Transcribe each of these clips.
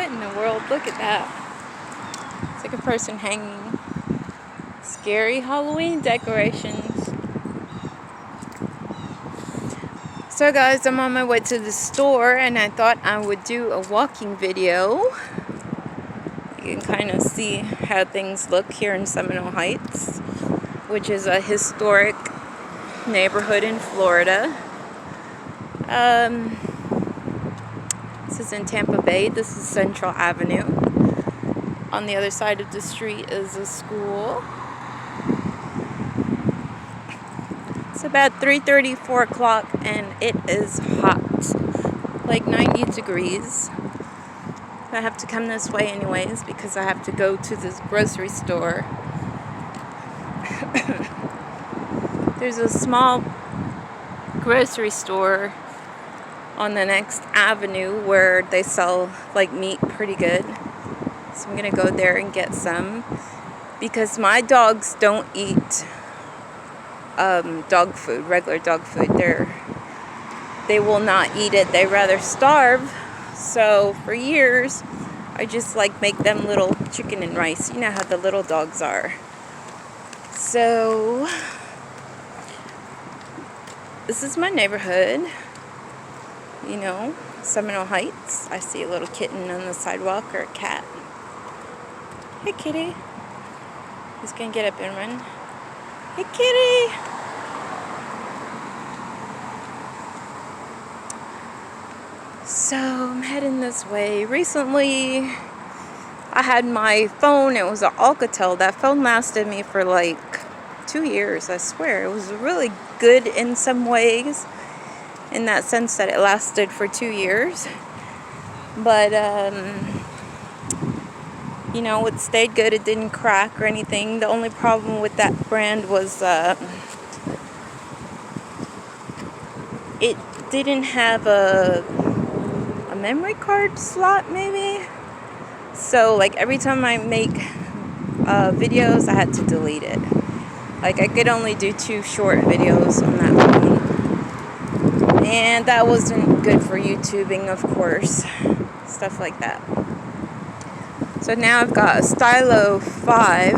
What in the world? Look at that. It's like a person hanging. Scary Halloween decorations. So guys, I'm on my way to the store and I thought I would do a walking video. You can kind of see how things look here in Seminole Heights, which is a historic neighborhood in Florida. This is in Tampa Bay. This is Central Avenue. On the other side of the street is a school. It's about 3:30, 4 o'clock, and it is hot, like 90 degrees. I have to come this way anyways because I have to go to this grocery store. There's a small grocery store on the next avenue where they sell like meat pretty good. So I'm gonna go there and get some because my dogs don't eat dog food, regular dog food. They will not eat it. They rather starve. So for years I just make them little chicken and rice. You know how the little dogs are. So this is my neighborhood, you know, Seminole Heights. I see a little kitten on the sidewalk, or a cat. Hey kitty. He's gonna get up and run. Hey kitty. So I'm heading this way. Recently I had my phone. It was an Alcatel. That phone lasted me for like 2 years, I swear. It was really good in some ways, in that sense that it lasted for 2 years. But you know, it stayed good. It didn't crack or anything. The only problem with that brand was it didn't have a memory card slot, maybe. So like every time I make videos, I had to delete it. Like I could only do 2 short videos on that phone, and that wasn't good for YouTubing, of course, stuff like that. So now I've got a Stylo 5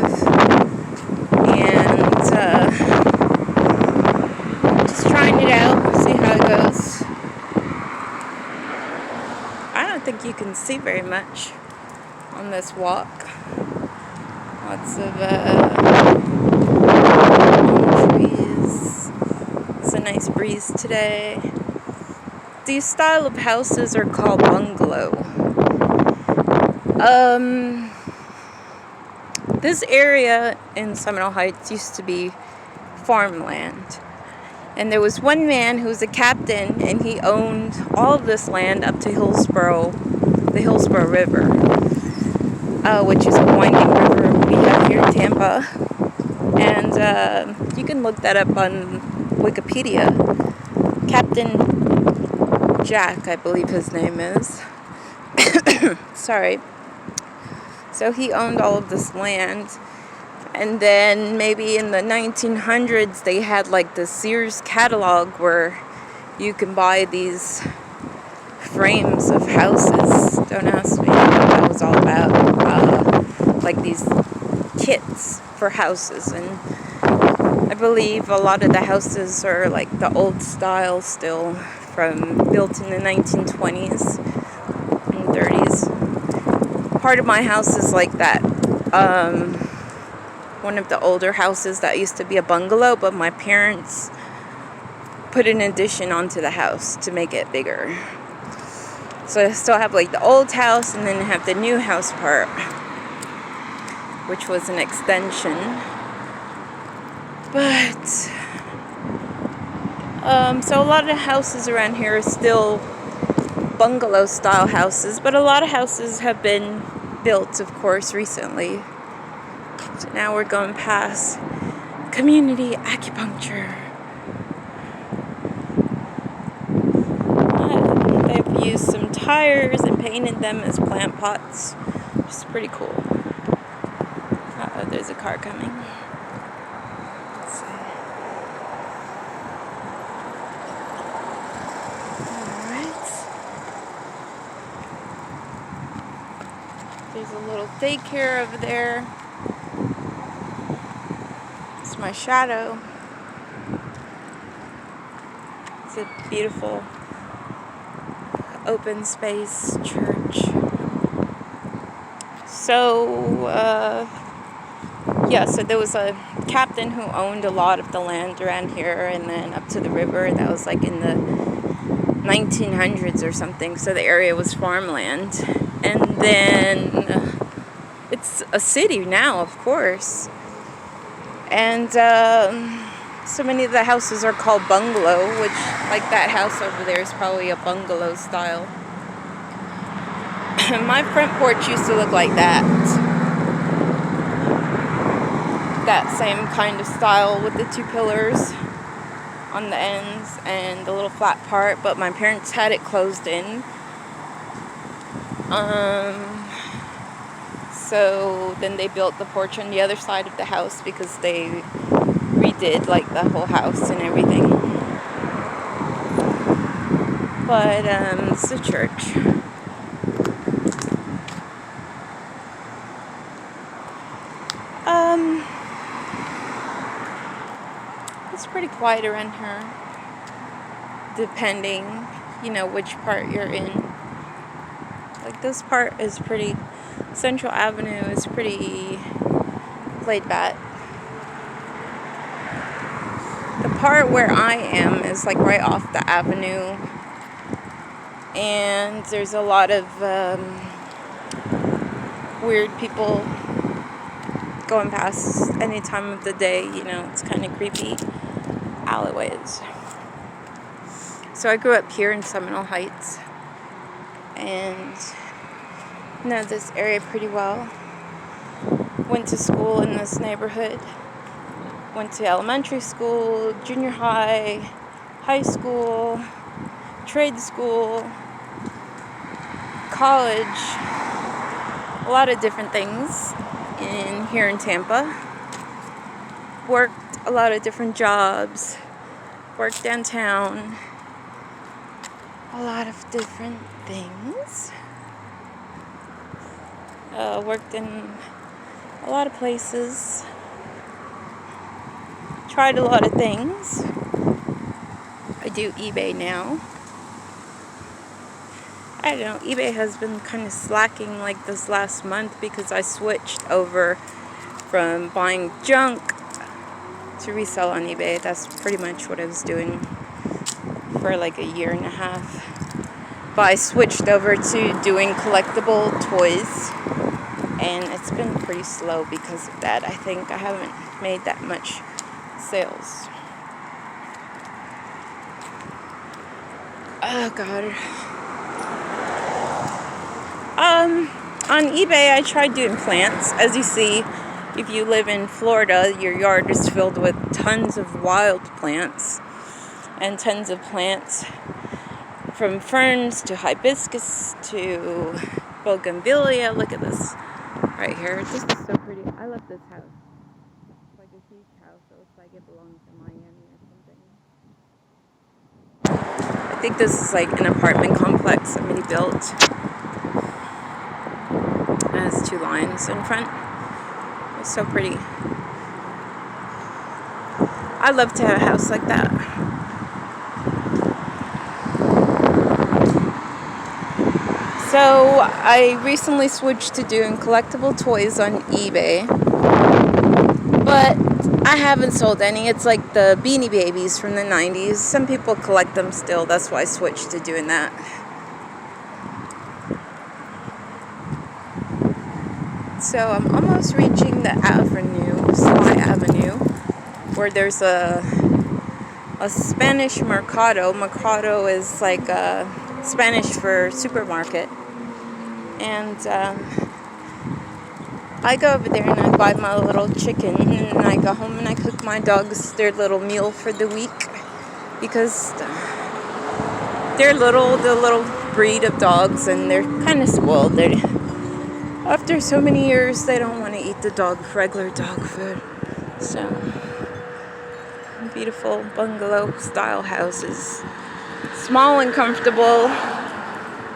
and just trying it out, see how it goes. I don't think you can see very much on this walk. Lots of trees. It's a nice breeze today. These style of houses are called bungalow. This area in Seminole Heights used to be farmland. And there was one man who was a captain, and he owned all of this land up to Hillsborough, the Hillsborough River, which is a winding river we have here in Tampa. And you can look that up on Wikipedia. Captain Jack, I believe his name is. Sorry. So he owned all of this land. And then maybe in the 1900s, they had like the Sears catalog where you can buy these frames of houses. Don't ask me what that was all about. Like these kits for houses. And I believe a lot of the houses are like the old style still, built in the 1920s and 30s. Part of my house is like that. One of the older houses that used to be a bungalow, but my parents put an addition onto the house to make it bigger. So I still have like the old house, and then I have the new house part, which was an extension. But so a lot of the houses around here are still bungalow style houses, but a lot of houses have been built, of course, recently. So now we're going past Community Acupuncture. They've used some tires and painted them as plant pots. It's pretty cool. Uh-oh, there's a car coming. Let's see. Alright. There's a little daycare over there. It's my shadow. It's a beautiful open space church. So, so there was a captain who owned a lot of the land around here and then up to the river. That was like in the 1900s or something. So the area was farmland. And then it's a city now, of course. And so many of the houses are called bungalow, which, like that house over there, is probably a bungalow style. My front porch used to look like that. That same kind of style with the two pillars on the ends and the little flat part, but my parents had it closed in. So then they built the porch on the other side of the house because they redid like the whole house and everything. But it's a church. It's pretty quiet around here, depending, which part you're in. Like this part is pretty, Central Avenue is pretty laid back. The part where I am is like right off the avenue, and there's a lot of weird people going past any time of the day. It's kind of creepy alleyways. So I grew up here in Seminole Heights and know this area pretty well. Went to school in this neighborhood. Went to elementary school, junior high, high school, trade school, college, a lot of different things here in Tampa. Worked a lot of different jobs, worked downtown, a lot of different things. Worked in a lot of places, tried a lot of things. I do eBay now. I don't know, eBay has been kind of slacking like this last month because I switched over from buying junk to resell on eBay. That's pretty much what I was doing for like a year and a half. But I switched over to doing collectible toys, and it's been pretty slow because of that. I think I haven't made that much sales. Oh God. On eBay, I tried doing plants. As you see, if you live in Florida, your yard is filled with tons of wild plants and tons of plants, from ferns to hibiscus to bougainvillea. Look at this right here. This is so pretty. I love this house. It's like a huge house. It looks like it belongs in Miami or something. I think this is like an apartment complex somebody built. It has two lines in front. It's so pretty. I'd love to have a house like that. So I recently switched to doing collectible toys on eBay, but I haven't sold any. It's like the Beanie Babies from the 90s. Some people collect them still. That's why I switched to doing that. So I'm almost reaching the avenue, Sly Avenue, where there's a Spanish mercado. Mercado is like Spanish for supermarket. And I go over there and I buy my little chicken, and I go home and I cook my dogs their little meal for the week, because they're the little breed of dogs, and they're kind of spoiled. After so many years, they don't want to eat the regular dog food. So, beautiful bungalow style houses. Small and comfortable,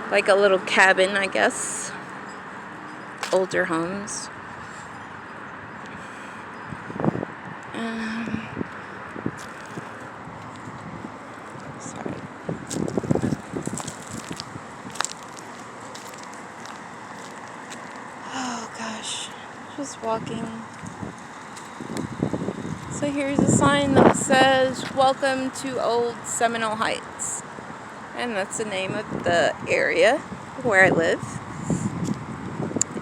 like a little cabin, I guess. older homes. Sorry. Oh gosh, just walking. So here's a sign that says, "Welcome to Old Seminole Heights." And that's the name of the area where I live.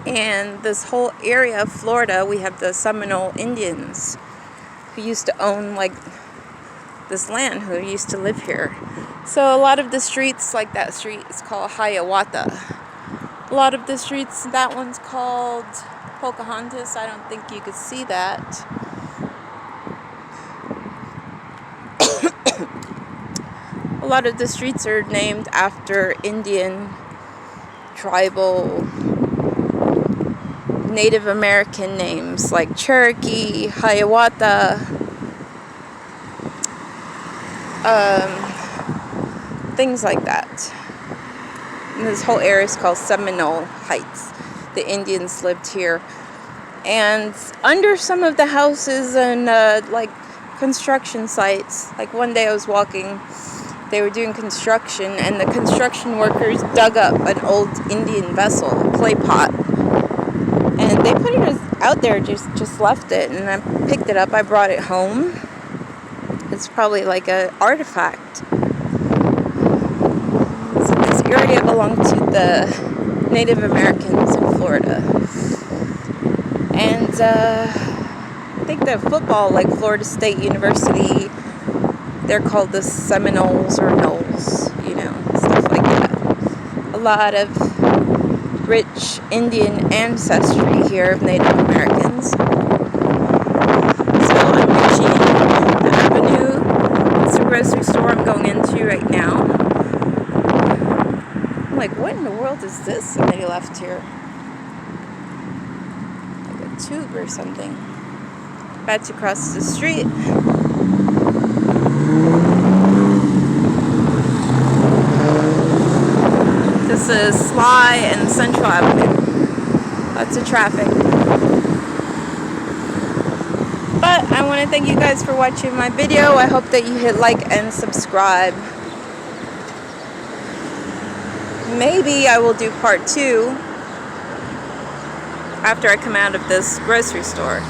And this whole area of Florida, we have the Seminole Indians who used to own like this land, who used to live here. So a lot of the streets, like that street is called Hiawatha. A lot of the streets, that one's called Pocahontas. I don't think you could see that. A lot of the streets are named after Indian, tribal, Native American names like Cherokee, Hiawatha, things like that. And this whole area is called Seminole Heights. The Indians lived here. And under some of the houses and like construction sites, like one day I was walking, they were doing construction, and the construction workers dug up an old Indian vessel, a clay pot, and they put it out there, just left it, and I picked it up. I brought it home. It's probably like an artifact. So this area belonged to the Native Americans in Florida. And I think the football, like Florida State University, they're called the Seminoles or Knowles, stuff like that. A lot of rich Indian ancestry here of Native Americans. So I'm reaching the Avenue. It's a grocery store I'm going into right now. I'm like, what in the world is this somebody left here? Like a tube or something. About to cross the street. This is Sly and Central Avenue. Lots of traffic. But I want to thank you guys for watching my video. I hope that you hit like and subscribe. Maybe I will do part 2 after I come out of this grocery store.